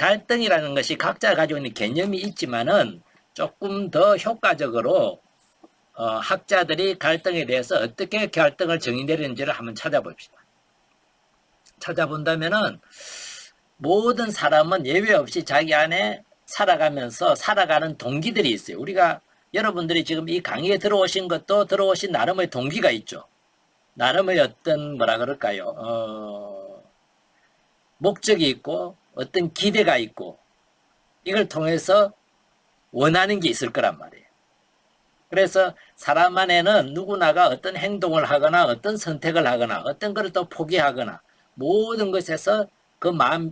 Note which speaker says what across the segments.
Speaker 1: 갈등이라는 것이 각자 가지고 있는 개념이 있지만은 조금 더 효과적으로 학자들이 갈등에 대해서 어떻게 갈등을 정의내리는지를 한번 찾아봅시다. 찾아본다면은 모든 사람은 예외 없이 자기 안에 살아가면서 살아가는 동기들이 있어요. 우리가 여러분들이 지금 이 강의에 들어오신 것도 들어오신 나름의 동기가 있죠. 나름의 어떤 뭐라 그럴까요? 목적이 있고 어떤 기대가 있고 이걸 통해서 원하는 게 있을 거란 말이에요. 그래서 사람 안에는 누구나가 어떤 행동을 하거나 어떤 선택을 하거나 어떤 것을 또 포기하거나 모든 것에서 그 마음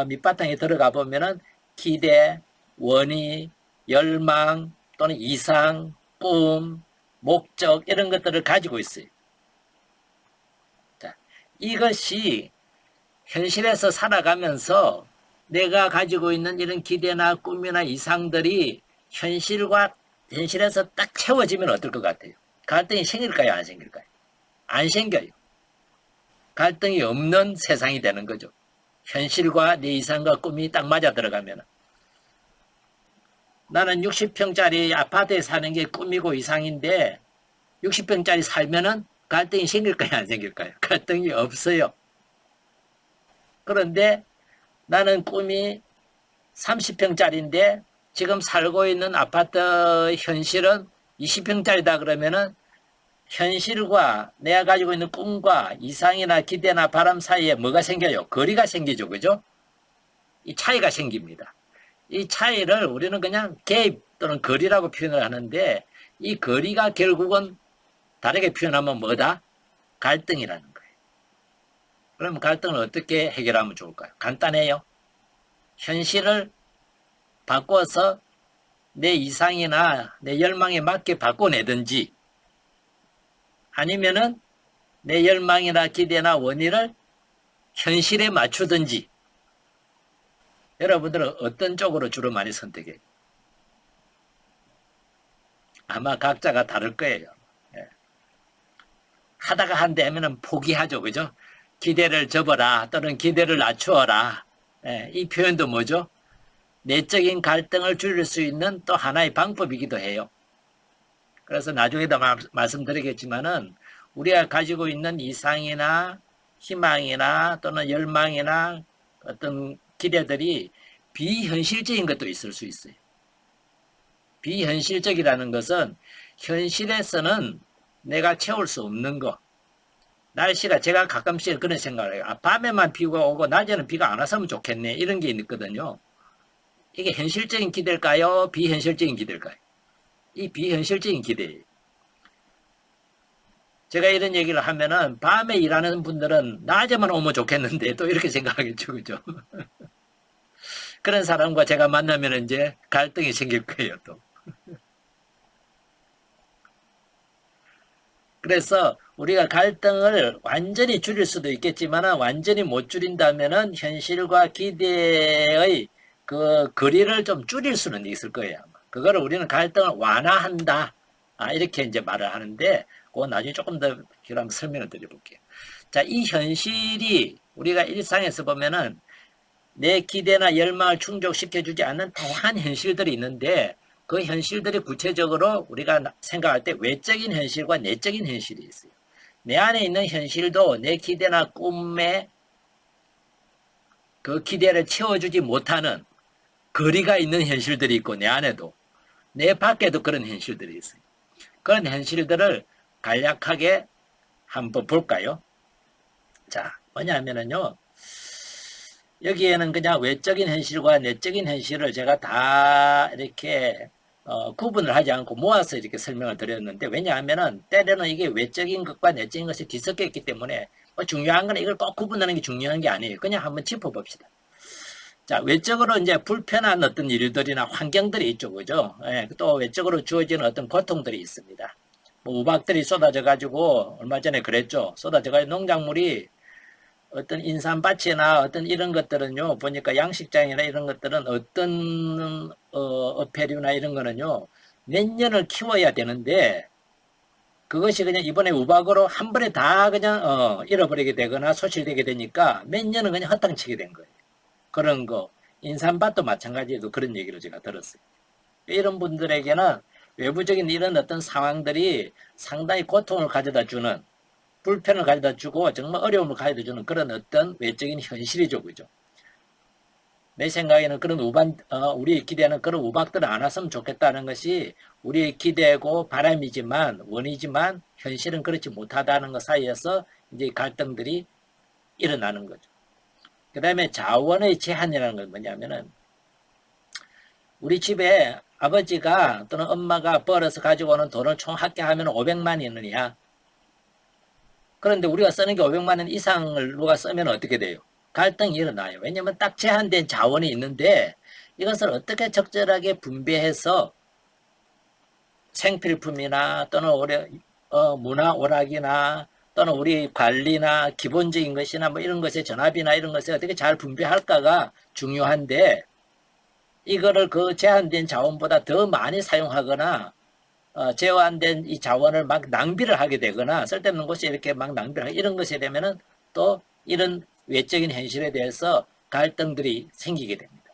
Speaker 1: 밑바탕에 들어가 보면은 기대, 원의, 열망 또는 이상, 꿈, 목적 이런 것들을 가지고 있어요. 자, 이것이 현실에서 살아가면서 내가 가지고 있는 이런 기대나 꿈이나 이상들이 현실에서 딱 채워지면 어떨 것 같아요? 갈등이 생길까요? 안 생길까요? 안 생겨요. 갈등이 없는 세상이 되는 거죠. 현실과 내 이상과 꿈이 딱 맞아 들어가면. 나는 60평짜리 아파트에 사는 게 꿈이고 이상인데 60평짜리 살면은 갈등이 생길까요? 안 생길까요? 갈등이 없어요. 그런데 나는 꿈이 30평짜리인데 지금 살고 있는 아파트 현실은 20평짜리다 그러면은 현실과 내가 가지고 있는 꿈과 이상이나 기대나 바람 사이에 뭐가 생겨요? 거리가 생기죠. 그죠? 이 차이가 생깁니다. 이 차이를 우리는 그냥 갭 또는 거리라고 표현을 하는데 이 거리가 결국은 다르게 표현하면 뭐다? 갈등이라는 거예요. 그럼 갈등을 어떻게 해결하면 좋을까요? 간단해요. 현실을 바꿔서 내 이상이나 내 열망에 맞게 바꿔내든지 아니면은 내 열망이나 기대나 원의를 현실에 맞추든지 여러분들은 어떤 쪽으로 주로 많이 선택해요? 아마 각자가 다를 거예요. 예. 하다가 한데 하면은 포기하죠. 그죠? 기대를 접어라 또는 기대를 낮추어라. 예. 이 표현도 뭐죠? 내적인 갈등을 줄일 수 있는 또 하나의 방법이기도 해요. 그래서 나중에도 말씀드리겠지만은 우리가 가지고 있는 이상이나 희망이나 또는 열망이나 어떤 기대들이 비현실적인 것도 있을 수 있어요. 비현실적이라는 것은 현실에서는 내가 채울 수 없는 거. 날씨가 제가 가끔씩 그런 생각을 해요. 밤에만 비가 오고 낮에는 비가 안 왔으면 좋겠네. 이런 게 있거든요. 이게 현실적인 기대일까요? 비현실적인 기대일까요? 이 비현실적인 기대예요. 제가 이런 얘기를 하면은 밤에 일하는 분들은 낮에만 오면 좋겠는데 또 이렇게 생각하겠죠. 그죠? 그런 사람과 제가 만나면 이제 갈등이 생길 거예요. 또. 그래서 우리가 갈등을 완전히 줄일 수도 있겠지만 완전히 못 줄인다면은 현실과 기대의 그 거리를 좀 줄일 수는 있을 거예요. 그거를 우리는 갈등을 완화한다. 이렇게 이제 말을 하는데 그건 나중에 조금 더 한번 설명을 드려볼게요. 자, 이 현실이 우리가 일상에서 보면은 내 기대나 열망을 충족시켜주지 않는 다양한 현실들이 있는데 그 현실들이 구체적으로 우리가 생각할 때 외적인 현실과 내적인 현실이 있어요. 내 안에 있는 현실도 내 기대나 꿈에 그 기대를 채워주지 못하는 거리가 있는 현실들이 있고 내 안에도 내 밖에도 그런 현실들이 있어요. 그런 현실들을 간략하게 한번 볼까요? 자, 뭐냐면요. 여기에는 그냥 외적인 현실과 내적인 현실을 제가 다 이렇게 구분을 하지 않고 모아서 이렇게 설명을 드렸는데 왜냐하면은 때로는 이게 외적인 것과 내적인 것이 뒤섞여 있기 때문에 중요한 건 이걸 꼭 구분하는 게 중요한 게 아니에요. 그냥 한번 짚어봅시다. 자, 외적으로 이제 불편한 어떤 일들이나 환경들이 있죠. 그죠? 예, 또 외적으로 주어지는 어떤 고통들이 있습니다. 뭐 우박들이 쏟아져 가지고 얼마 전에 그랬죠. 쏟아져 가지고 농작물이 어떤 인삼밭이나 어떤 이런 것들은요, 보니까 양식장이나 이런 것들은 어떤, 어패류나 이런 거는요, 몇 년을 키워야 되는데, 그것이 그냥 이번에 우박으로 한 번에 다 그냥, 잃어버리게 되거나 소실되게 되니까 몇 년은 그냥 허탕치게 된 거예요. 그런 거. 인삼밭도 마찬가지로 그런 얘기를 제가 들었어요. 이런 분들에게는 외부적인 이런 어떤 상황들이 상당히 고통을 가져다 주는, 불편을 가져다 주고 정말 어려움을 가져다 주는 그런 어떤 외적인 현실이죠. 그죠? 내 생각에는 그런 우리의 기대는 그런 우박들을 안 왔으면 좋겠다는 것이 우리의 기대고 바람이지만, 원이지만, 현실은 그렇지 못하다는 것 사이에서 이제 갈등들이 일어나는 거죠. 그 다음에 자원의 제한이라는 건 뭐냐면은, 우리 집에 아버지가 또는 엄마가 벌어서 가지고 오는 돈을 총 합계하면 500만 원이야. 그런데 우리가 쓰는 게 500만 원 이상을 누가 쓰면 어떻게 돼요? 갈등이 일어나요. 왜냐하면 딱 제한된 자원이 있는데 이것을 어떻게 적절하게 분배해서 생필품이나 또는 문화 오락이나 또는 우리 관리나 기본적인 것이나 뭐 이런 것의 전압이나 이런 것을 어떻게 잘 분배할까가 중요한데, 이거를 그 제한된 자원보다 더 많이 사용하거나 제한된 이 자원을 막 낭비를 하게 되거나 쓸데없는 곳에 이렇게 막 낭비를 하게, 이런 것이 되면은 또 이런 외적인 현실에 대해서 갈등들이 생기게 됩니다.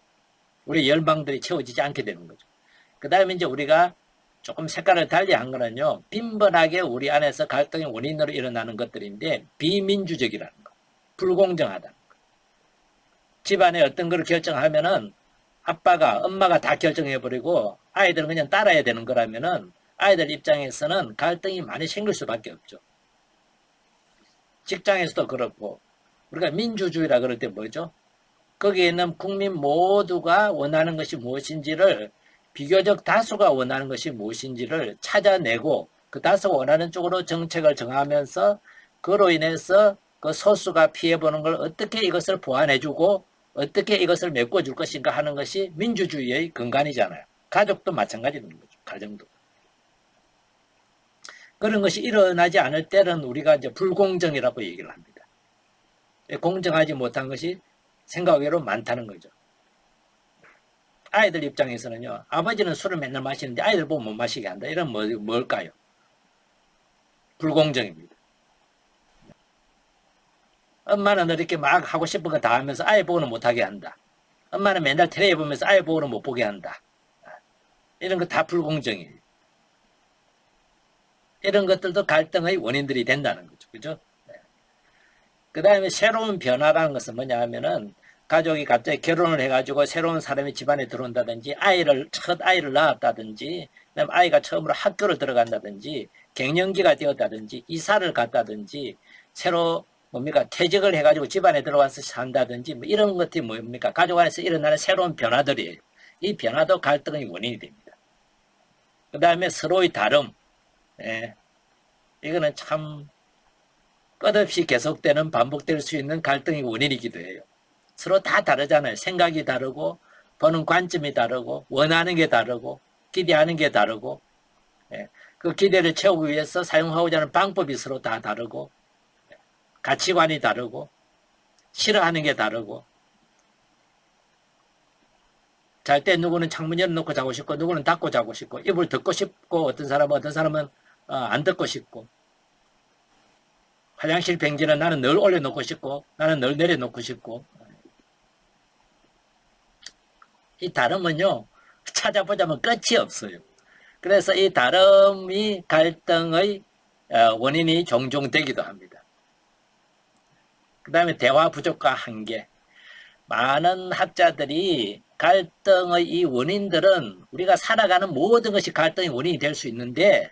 Speaker 1: 우리 열망들이 채워지지 않게 되는 거죠. 그 다음에 이제 우리가 조금 색깔을 달리 한 거는요, 빈번하게 우리 안에서 갈등의 원인으로 일어나는 것들인데, 비민주적이라는 거, 불공정하다는 거. 집안에 어떤 걸 결정하면은 아빠가, 엄마가 다 결정해버리고 아이들은 그냥 따라야 되는 거라면은 아이들 입장에서는 갈등이 많이 생길 수밖에 없죠. 직장에서도 그렇고, 우리가 민주주의라 그럴 때 뭐죠? 거기에 있는 국민 모두가 원하는 것이 무엇인지를, 비교적 다수가 원하는 것이 무엇인지를 찾아내고 그 다수가 원하는 쪽으로 정책을 정하면서 그로 인해서 그 소수가 피해보는 걸 어떻게 이것을 보완해주고 어떻게 이것을 메꿔줄 것인가 하는 것이 민주주의의 근간이잖아요. 가족도 마찬가지인 거죠. 가정도. 그런 것이 일어나지 않을 때는 우리가 이제 불공정이라고 얘기를 합니다. 공정하지 못한 것이 생각외로 많다는 거죠. 아이들 입장에서는요, 아버지는 술을 맨날 마시는데 아이들 보면 못 마시게 한다. 이런 뭘까요? 불공정입니다. 엄마는 이렇게 막 하고 싶은 거 다 하면서 아이 보고는 못하게 한다. 엄마는 맨날 텔레비 보면서 아이 보고는 못 보게 한다. 이런 거 다 불공정이에요. 이런 것들도 갈등의 원인들이 된다는 거죠. 그죠? 그 다음에 새로운 변화라는 것은 뭐냐 하면은, 가족이 갑자기 결혼을 해가지고 새로운 사람이 집안에 들어온다든지, 첫 아이를 낳았다든지, 그다음에 아이가 처음으로 학교를 들어간다든지, 갱년기가 되었다든지, 이사를 갔다든지, 새로 퇴직을 해가지고 집안에 들어와서 산다든지, 뭐 이런 것들이 뭡니까? 가족 안에서 일어나는 새로운 변화들이에요. 이 변화도 갈등의 원인이 됩니다. 그 다음에 서로의 다름. 이거는 참 끝없이 계속되는, 반복될 수 있는 갈등의 원인이기도 해요. 서로 다 다르잖아요. 생각이 다르고, 보는 관점이 다르고, 원하는 게 다르고, 기대하는 게 다르고, 그 기대를 채우기 위해서 사용하고자 하는 방법이 서로 다 다르고, 가치관이 다르고, 싫어하는 게 다르고, 잘 때 누구는 창문 열어놓고 자고 싶고, 누구는 닫고 자고 싶고, 이불 덮고 싶고, 어떤 사람은 안 덮고 싶고, 화장실 뱅지는 나는 늘 올려놓고 싶고, 나는 늘 내려놓고 싶고. 이 다름은요, 찾아보자면 끝이 없어요. 그래서 이 다름이 갈등의 원인이 종종 되기도 합니다. 그 다음에 대화 부족과 한계. 많은 학자들이 갈등의 이 원인들은, 우리가 살아가는 모든 것이 갈등의 원인이 될 수 있는데,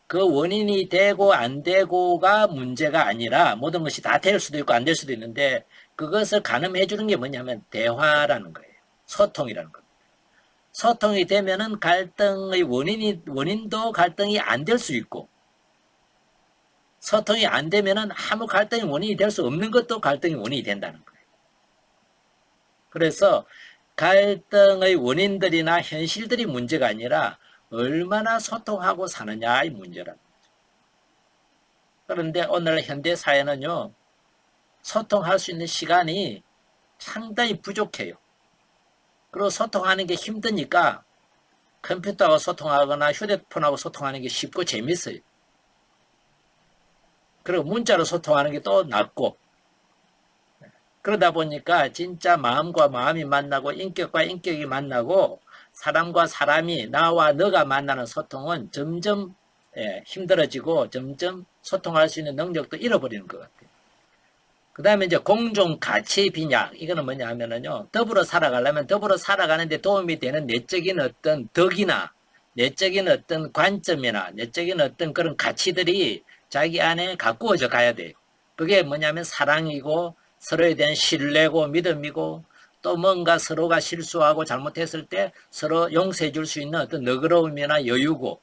Speaker 1: 그 원인이 되고 안 되고가 문제가 아니라, 모든 것이 다 될 수도 있고 안 될 수도 있는데, 그것을 가늠해 주는 게 뭐냐면 대화라는 거예요. 소통이라는 겁니다. 소통이 되면은 갈등의 원인도 갈등이 안 될 수 있고, 소통이 안 되면은 아무 갈등의 원인이 될 수 없는 것도 갈등의 원인이 된다는 거예요. 그래서 갈등의 원인들이나 현실들이 문제가 아니라 얼마나 소통하고 사느냐의 문제라는 거죠. 그런데 오늘 현대 사회는요, 소통할 수 있는 시간이 상당히 부족해요. 그리고 소통하는 게 힘드니까 컴퓨터하고 소통하거나 휴대폰하고 소통하는 게 쉽고 재밌어요. 그리고 문자로 소통하는 게 또 낫고, 그러다 보니까 진짜 마음과 마음이 만나고 인격과 인격이 만나고 사람과 사람이 나와 너가 만나는 소통은 점점 힘들어지고 점점 소통할 수 있는 능력도 잃어버리는 것 같아요. 그 다음에 이제 공존 가치 빈약. 이거는 뭐냐 하면은요, 더불어 살아가려면 더불어 살아가는데 도움이 되는 내적인 어떤 덕이나 내적인 어떤 관점이나 내적인 어떤 그런 가치들이 자기 안에 가꾸어져 가야 돼요. 그게 뭐냐면 사랑이고 서로에 대한 신뢰고 믿음이고 또 뭔가 서로가 실수하고 잘못했을 때 서로 용서해 줄 수 있는 어떤 너그러움이나 여유고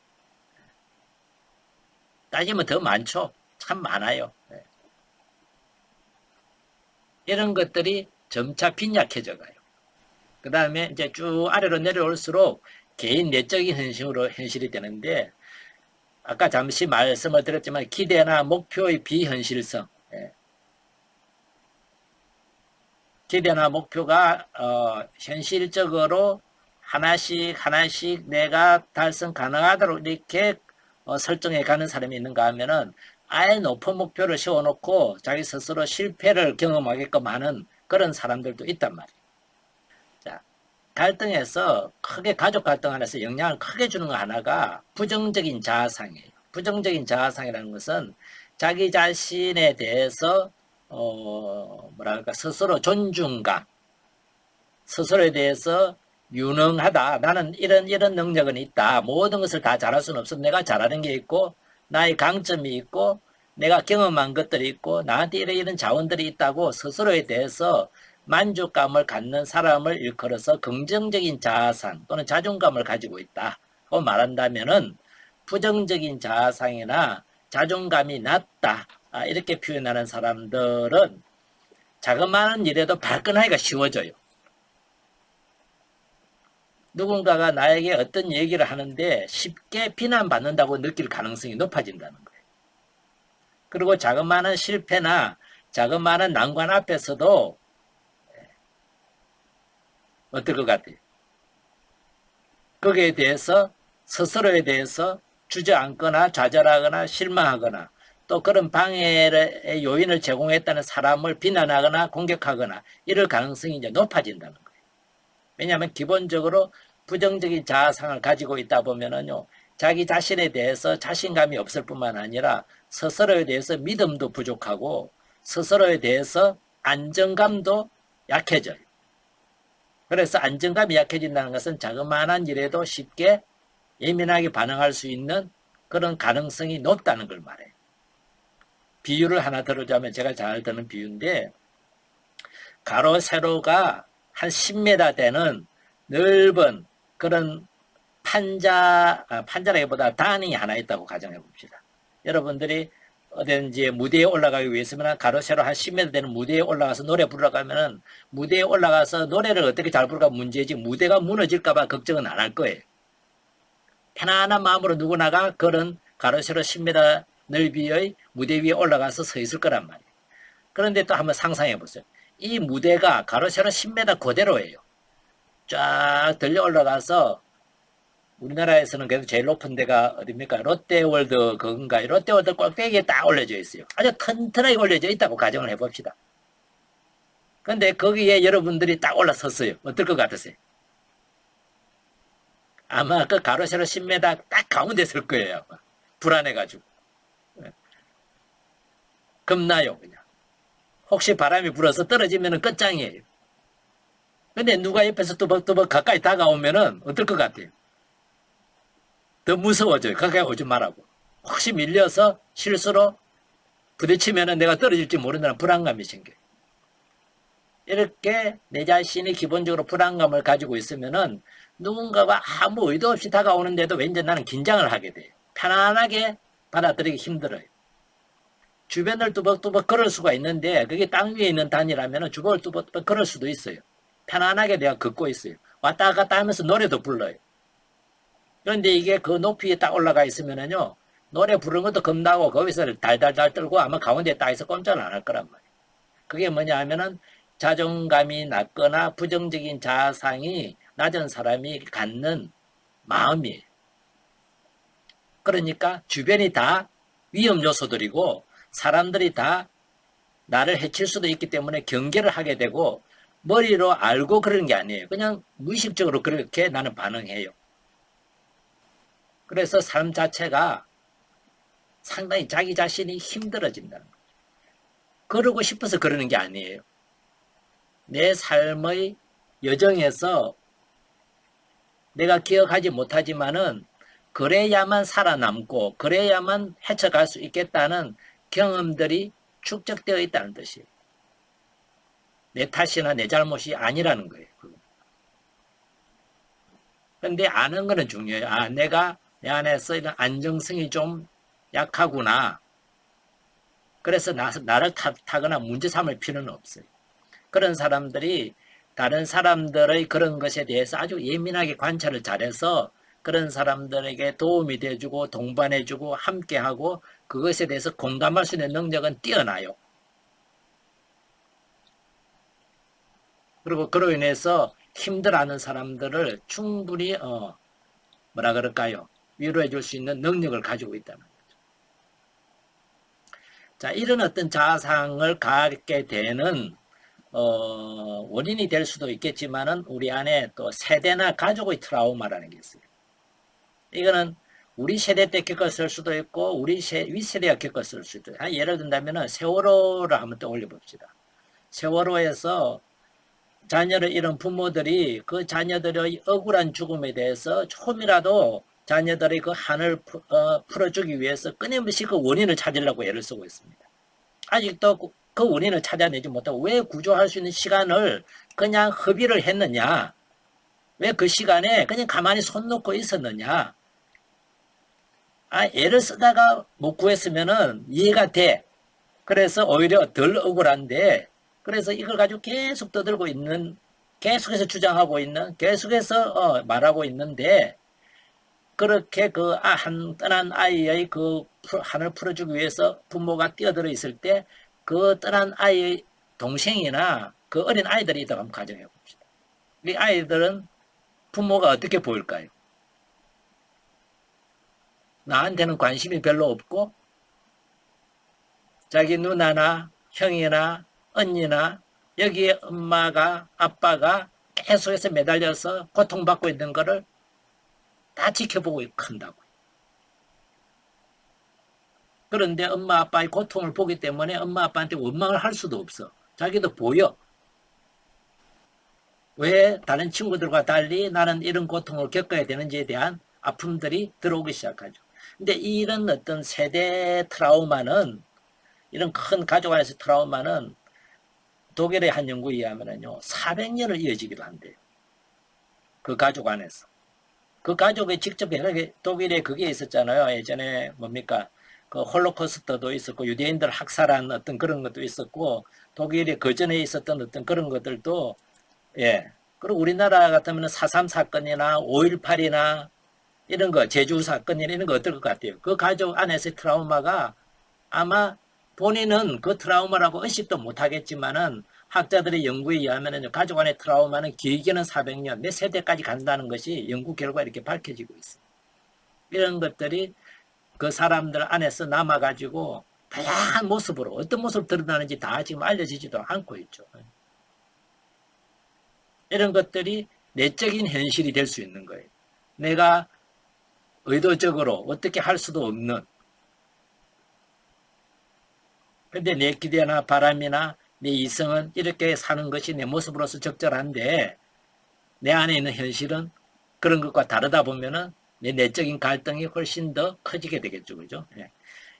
Speaker 1: 따지면 더 많죠. 참 많아요. 이런 것들이 점차 빈약해져 가요. 그 다음에 이제 쭉 아래로 내려올수록 개인 내적인 현실이 되는데 아까 잠시 말씀을 드렸지만 기대나 목표의 비현실성, 기대나 목표가 현실적으로 하나씩 내가 달성 가능하도록 이렇게 설정해 가는 사람이 있는가 하면은 아예 높은 목표를 세워놓고 자기 스스로 실패를 경험하게끔 하는 그런 사람들도 있단 말이에요. 자, 갈등에서 크게 가족 갈등 안에서 영향을 크게 주는 거 하나가 부정적인 자아상이에요. 부정적인 자아상이라는 것은 자기 자신에 대해서 뭐랄까 스스로 존중감, 스스로에 대해서 유능하다. 나는 이런 능력은 있다. 모든 것을 다 잘할 수는 없어. 내가 잘하는 게 있고 나의 강점이 있고 내가 경험한 것들이 있고 나한테 이런 자원들이 있다고 스스로에 대해서 만족감을 갖는 사람을 일컬어서 긍정적인 자아상 또는 자존감을 가지고 있다고 말한다면은 부정적인 자아상이나 자존감이 낮다. 이렇게 표현하는 사람들은 자그마한 일에도 발끈하기가 쉬워져요. 누군가가 나에게 어떤 얘기를 하는데 쉽게 비난받는다고 느낄 가능성이 높아진다는 거예요. 그리고 자그마한 실패나 자그마한 난관 앞에서도 어떨 것 같아요? 거기에 대해서 스스로에 대해서 주저앉거나 좌절하거나 실망하거나 또 그런 방해의 요인을 제공했다는 사람을 비난하거나 공격하거나 이럴 가능성이 이제 높아진다는 거예요. 왜냐하면 기본적으로 부정적인 자아상을 가지고 있다 보면은요, 자기 자신에 대해서 자신감이 없을 뿐만 아니라 스스로에 대해서 믿음도 부족하고 스스로에 대해서 안정감도 약해져요. 그래서 안정감이 약해진다는 것은 자그마한 일에도 쉽게 예민하게 반응할 수 있는 그런 가능성이 높다는 걸 말해요. 비유를 하나 들어자면 제가 잘 드는 비유인데 가로 세로가 한 10m 되는 넓은 그런 판자라기보다 단이 하나 있다고 가정해 봅시다. 여러분들이 어딘지 무대에 올라가기 위해서는 가로 세로 한 10m 되는 무대에 올라가서 노래 부르러 가면은 무대에 올라가서 노래를 어떻게 잘 부를까 문제지 무대가 무너질까봐 걱정은 안 할 거예요. 편안한 마음으로 누구나가 그런 가로 세로 10m 넓이의 무대 위에 올라가서 서 있을 거란 말이에요. 그런데 또 한번 상상해 보세요. 이 무대가 가로 세로 10m 그대로예요. 쫙 들려 올라가서 우리나라에서는 그래도 제일 높은 데가 어딥니까? 롯데월드 그건가? 롯데월드 꼭대기에 딱 올려져 있어요. 아주 튼튼하게 올려져 있다고 가정을 해봅시다. 근데 거기에 여러분들이 딱 올라섰어요. 어떨 것 같으세요? 아마 그 가로 세로 10m 딱 가운데 설 거예요. 아마. 불안해가지고. 겁나요, 그냥. 혹시 바람이 불어서 떨어지면 끝장이에요. 근데 누가 옆에서 또박또박 가까이 다가오면은 어떨 것 같아요? 더 무서워져요. 가까이 오지 말라고. 혹시 밀려서 실수로 부딪히면은 내가 떨어질지 모른다는 불안감이 생겨요. 이렇게 내 자신이 기본적으로 불안감을 가지고 있으면은 누군가가 아무 의도 없이 다가오는데도 왠지 나는 긴장을 하게 돼요. 편안하게 받아들이기 힘들어요. 주변을 뚜벅뚜벅 걸을 수가 있는데 그게 땅 위에 있는 단이라면 주변을 뚜벅뚜벅 걸을 수도 있어요. 편안하게 내가 걷고 있어요. 왔다 갔다 하면서 노래도 불러요. 그런데 이게 그 높이에 딱 올라가 있으면은요, 노래 부르는 것도 겁나고 거기서 달달달 떨고 아마 가운데에 딱 있어 꼼짝을 안 할 거란 말이에요. 그게 뭐냐 하면은 자존감이 낮거나 부정적인 자아상이 낮은 사람이 갖는 마음이에요. 그러니까 주변이 다 위험 요소들이고 사람들이 다 나를 해칠 수도 있기 때문에 경계를 하게 되고 머리로 알고 그러는 게 아니에요. 그냥 무의식적으로 그렇게 나는 반응해요. 그래서 삶 자체가 상당히 자기 자신이 힘들어진다는 거예요. 그러고 싶어서 그러는 게 아니에요. 내 삶의 여정에서 내가 기억하지 못하지만은 그래야만 살아남고 그래야만 헤쳐갈 수 있겠다는 경험들이 축적되어 있다는 뜻이에요. 내 탓이나 내 잘못이 아니라는 거예요. 그런데 아는 거는 중요해요. 아, 내가 내 안에서 이런 안정성이 좀 약하구나. 그래서 나를 탓하거나 문제 삼을 필요는 없어요. 그런 사람들이 다른 사람들의 그런 것에 대해서 아주 예민하게 관찰을 잘해서 그런 사람들에게 도움이 돼주고 동반해주고 함께하고 그것에 대해서 공감할 수 있는 능력은 뛰어나요. 그리고 그로 인해서 힘들어하는 사람들을 충분히 뭐라 그럴까요? 위로해 줄 수 있는 능력을 가지고 있다는 거죠. 자, 이런 어떤 자아상을 갖게 되는 원인이 될 수도 있겠지만은 우리 안에 또 세대나 가족의 트라우마라는 게 있어요. 이거는 우리 세대 때 겪었을 수도 있고 우리 윗세대가 겪었을 수도 있어요. 예를 든다면은 세월호를 한번 떠올려 봅시다. 세월호에서 자녀를 잃은 부모들이 그 자녀들의 억울한 죽음에 대해서 조금이라도 자녀들의 그 한을 풀어주기 위해서 끊임없이 그 원인을 찾으려고 애를 쓰고 있습니다. 아직도 그 원인을 찾아내지 못하고 왜 구조할 수 있는 시간을 그냥 허비를 했느냐? 왜 그 시간에 그냥 가만히 손 놓고 있었느냐? 아, 애를 쓰다가 못 구했으면은 이해가 돼. 그래서 오히려 덜 억울한데, 그래서 이걸 가지고 계속 떠들고 있는, 계속해서 주장하고 있는, 계속해서 말하고 있는데, 그렇게 떠난 아이의 그 한을 풀어주기 위해서 부모가 뛰어들어 있을 때, 그 떠난 아이의 동생이나 그 어린 아이들이 있다고 한번 가정해 봅시다. 이 아이들은 부모가 어떻게 보일까요? 나한테는 관심이 별로 없고, 자기 누나나 형이나 언니나 여기에 엄마가 아빠가 계속해서 매달려서 고통받고 있는 거를 다 지켜보고 큰다고. 그런데 엄마 아빠의 고통을 보기 때문에 엄마 아빠한테 원망을 할 수도 없어. 자기도 보여. 왜 다른 친구들과 달리 나는 이런 고통을 겪어야 되는지에 대한 아픔들이 들어오기 시작하죠. 근데 이런 어떤 세대 트라우마는, 이런 큰 가족 안에서 트라우마는 독일의 한 연구에 의하면요 400년을 이어지기도 한대요. 그 가족 안에서. 그 가족이 직접 독일에 그게 있었잖아요. 예전에 뭡니까? 그 홀로코스트도 있었고 유대인들 학살한 어떤 그런 것도 있었고 독일에 그 전에 있었던 어떤 그런 것들도 예. 그리고 우리나라 같으면 4.3 사건이나 5.18이나 이런 거 제주 사건이나 이런 거 어떨 것 같아요. 그 가족 안에서의 트라우마가 아마 본인은 그 트라우마라고 의식도 못하겠지만은 학자들의 연구에 의하면 가족 안의 트라우마는 길게는 400년, 몇 세대까지 간다는 것이 연구 결과 이렇게 밝혀지고 있어요. 이런 것들이 그 사람들 안에서 남아가지고 다양한 모습으로 어떤 모습으로 드러나는지 다 지금 알려지지도 않고 있죠. 이런 것들이 내적인 현실이 될 수 있는 거예요. 내가 의도적으로 어떻게 할 수도 없는, 근데 내 기대나 바람이나 내 이성은 이렇게 사는 것이 내 모습으로서 적절한데 내 안에 있는 현실은 그런 것과 다르다 보면은 내 내적인 갈등이 훨씬 더 커지게 되겠죠. 그죠? 예.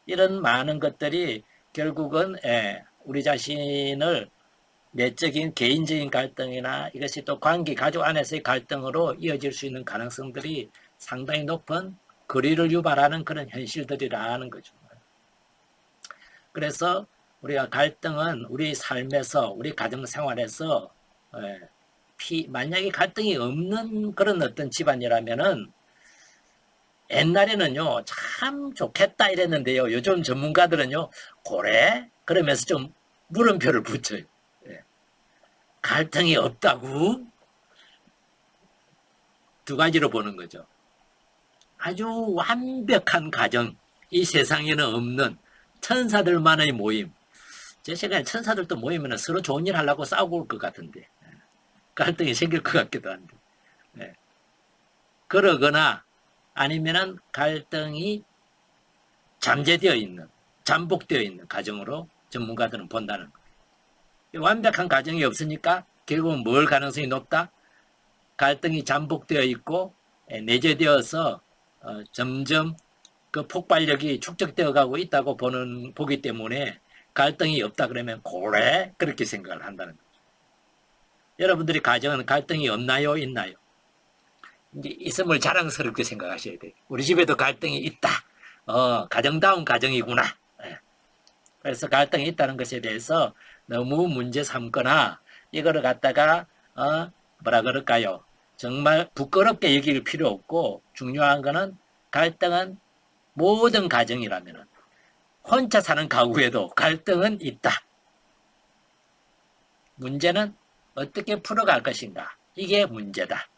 Speaker 1: 이런 많은 것들이 결국은 우리 자신을 내적인 개인적인 갈등이나 이것이 또 관계 가족 안에서의 갈등으로 이어질 수 있는 가능성들이 상당히 높은 거리를 유발하는 그런 현실들이라는 거죠. 그래서 우리가 갈등은 우리 삶에서 우리 가정생활에서 만약에 갈등이 없는 그런 어떤 집안이라면은 옛날에는요 참 좋겠다 이랬는데요 요즘 전문가들은요 그래? 그러면서 좀 물음표를 붙여요. 갈등이 없다고? 두 가지로 보는 거죠. 아주 완벽한 가정, 이 세상에는 없는 천사들만의 모임, 제 생각에 천사들도 모이면 서로 좋은 일 하려고 싸우고 올 것 같은데 갈등이 생길 것 같기도 한데 네. 그러거나 아니면은 갈등이 잠재되어 있는 잠복되어 있는 가정으로 전문가들은 본다는 거예요. 완벽한 가정이 없으니까 결국은 뭘 가능성이 높다? 갈등이 잠복되어 있고 내재되어서 점점 그 폭발력이 축적되어 가고 있다고 보기 때문에 갈등이 없다 그러면 고래 그렇게 생각을 한다는 거죠. 여러분들이 가정은 갈등이 없나요? 있나요? 이제 있음을 자랑스럽게 생각하셔야 돼요. 우리 집에도 갈등이 있다. 가정다운 가정이구나. 그래서 갈등이 있다는 것에 대해서 너무 문제 삼거나 이거를 갖다가 뭐라 그럴까요? 정말 부끄럽게 여길 필요 없고 중요한 거는 갈등은 모든 가정이라면 혼자 사는 가구에도 갈등은 있다. 문제는 어떻게 풀어갈 것인가. 이게 문제다.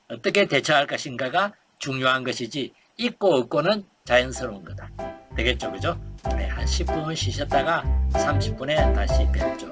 Speaker 1: 어떻게 대처할 것인가가 중요한 것이지 있고 없고는 자연스러운 거다. 되겠죠, 그죠? 네, 한 10분 쉬셨다가 30분에 다시 뵙죠.